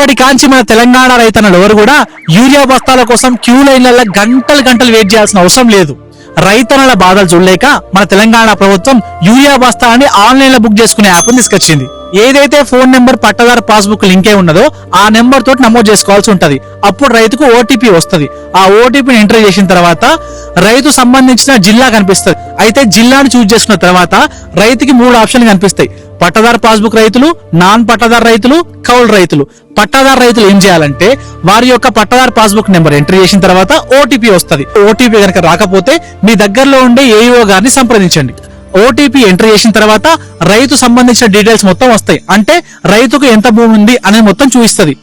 ఇప్పటి కాంచి మన తెలంగాణ రైతన్నలు ఎవరు కూడా యూరియా బస్తాల కోసం క్యూ లైన్లలో గంటలు వెయిట్ చేయాల్సిన అవసరం లేదు. రైతన్నల బాధలు చూడలేక మన తెలంగాణ ప్రభుత్వం యూరియా బస్తాలని ఆన్లైన్ లో బుక్ చేసుకునే యాప్ తీసుకొచ్చింది. ఏదైతే ఫోన్ నెంబర్ పట్టదారు పాస్బుక్ లింకే ఉన్నదో ఆ నెంబర్ తోటి నమోదు చేసుకోవాల్సి ఉంటది. అప్పుడు రైతుకు ఓటీపీ వస్తుంది. ఆ ఓటీపీని ఎంటర్ చేసిన తర్వాత రైతు సంబంధించిన జిల్లా కనిపిస్తుంది. అయితే జిల్లాను చూజ్ చేసుకున్న తర్వాత రైతుకి 3 ఆప్షన్లు కనిపిస్తాయి. పట్టదారు పాస్బుక్ రైతులు, నాన్ పట్టదారు రైతులు, కౌలు రైతులు. పట్టాదారు రైతులు ఏం చేయాలంటే వారి యొక్క పట్టదారు పాస్బుక్ నెంబర్ ఎంటర్ చేసిన తర్వాత ఓటీపీ వస్తుంది. ఓటీపీ కనుక రాకపోతే మీ దగ్గరలో ఉండే ఏఈఓ గారిని సంప్రదించండి. ఓటీపీ ఎంటర్ చేసిన తర్వాత రైతు సంబంధించిన డీటెయిల్స్ మొత్తం వస్తాయి. అంటే రైతుకు ఎంత భూమి ఉంది అనేది మొత్తం చూపిస్తుంది.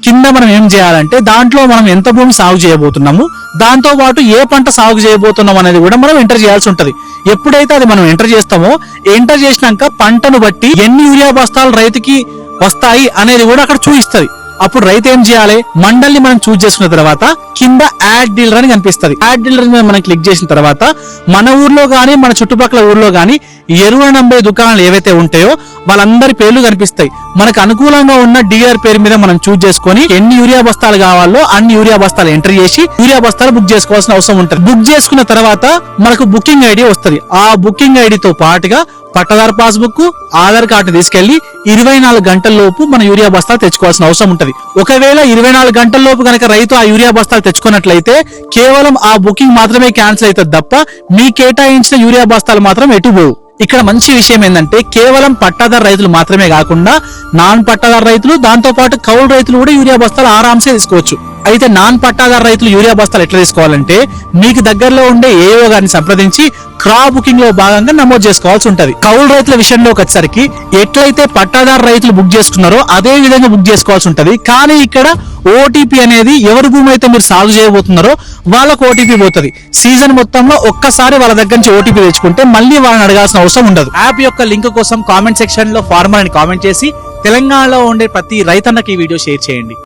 కింద మనం ఏం చేయాలంటే దాంట్లో మనం ఎంత భూమి సాగు చేయబోతున్నాము, దాంతో పాటు ఏ పంట సాగు చేయబోతున్నాం అనేది కూడా మనం ఎంటర్ చేయాల్సి ఉంటది. ఎప్పుడైతే అది మనం ఎంటర్ చేస్తామో ఎంటర్ చేసినాక పంటను బట్టి ఎన్ని యూరియా బస్తాలు రైతుకి వస్తాయి అనేది కూడా అక్కడ చూపిస్తుంది. అప్పుడు రైతు ఏం చేయాలి, మండల్ని మనం చూజ్ చేసుకున్న తర్వాత కింద యాడ్ డీలర్ అని కనిపిస్తుంది. యాడ్ డీలర్ మీద మనం క్లిక్ చేసిన తర్వాత మన ఊర్లో గానీ మన చుట్టుపక్కల ఊర్లో గానీ ఎరువుల నంబే దుకాణాలు ఏవైతే ఉంటాయో వాళ్ళందరి పేర్లు కనిపిస్తాయి. మనకు అనుకూలంగా ఉన్న డీలర్ పేరు మీద మనం చూజ్ చేసుకొని ఎన్ని యూరియా బస్తాలు కావాలో అన్ని యూరియా బస్తాలు ఎంటర్ చేసి యూరియా బస్తాలు బుక్ చేసుకోవాల్సిన అవసరం ఉంటుంది. బుక్ చేసుకున్న తర్వాత మనకు బుకింగ్ ఐడి వస్తుంది. ఆ బుకింగ్ ఐడితో పాటుగా పట్టదారు పాస్బుక్, ఆధార్ కార్డు తీసుకెళ్లి 24 గంటల లోపు మన యూరియా బస్తాలు తెచ్చుకోవాల్సిన అవసరం ఉంటది. ఒకవేళ 24 గంటల లోపు కనుక రైతు ఆ యూరియా బస్తాలు తెచ్చుకున్నట్లయితే కేవలం ఆ బుకింగ్ మాత్రమే క్యాన్సిల్ అవుతుంది తప్ప మీ కేటాయించిన యూరియా బస్తాలు మాత్రం ఎటు పోవు. ఇక్కడ మంచి విషయం ఏంటంటే కేవలం పట్టాదారు రైతులు మాత్రమే కాకుండా నాన్ పట్టాదారు రైతులు, దాంతో పాటు కౌలు రైతులు కూడా యూరియా బస్తాలు ఆరాంసే తీసుకోవచ్చు. అయితే నాన్ పట్టాదారు రైతులు యూరియా బస్తాలు ఎట్లా తీసుకోవాలంటే మీకు దగ్గరలో ఉండే ఏఓ గారిని సంప్రదించి క్రాప్ బుకింగ్ లో భాగంగా నమోదు చేసుకోవాల్సి ఉంటది. కౌలు రైతుల విషయంలోకి వచ్చేసరికి ఎట్లయితే పట్టాదారు రైతులు బుక్ చేసుకున్నారో అదే విధంగా బుక్ చేసుకోవాల్సి ఉంటది. కానీ ఇక్కడ ఓటీపీ అనేది ఎవరి భూమి అయితే మీరు సాగు చేయబోతున్నారో వాళ్ళకు ఓటీపీ పోతుంది. సీజన్ మొత్తంలో ఒక్కసారి వాళ్ళ దగ్గర నుంచి ఓటీపీ తెచ్చుకుంటే మళ్ళీ వాళ్ళని అడగాల్సిన అవసరం ఉండదు. యాప్ యొక్క లింక్ కోసం కామెంట్ సెక్షన్ లో ఫార్మర్ అని కామెంట్ చేసి తెలంగాణలో ఉండే ప్రతి రైతన్నకి ఈ వీడియో షేర్ చేయండి.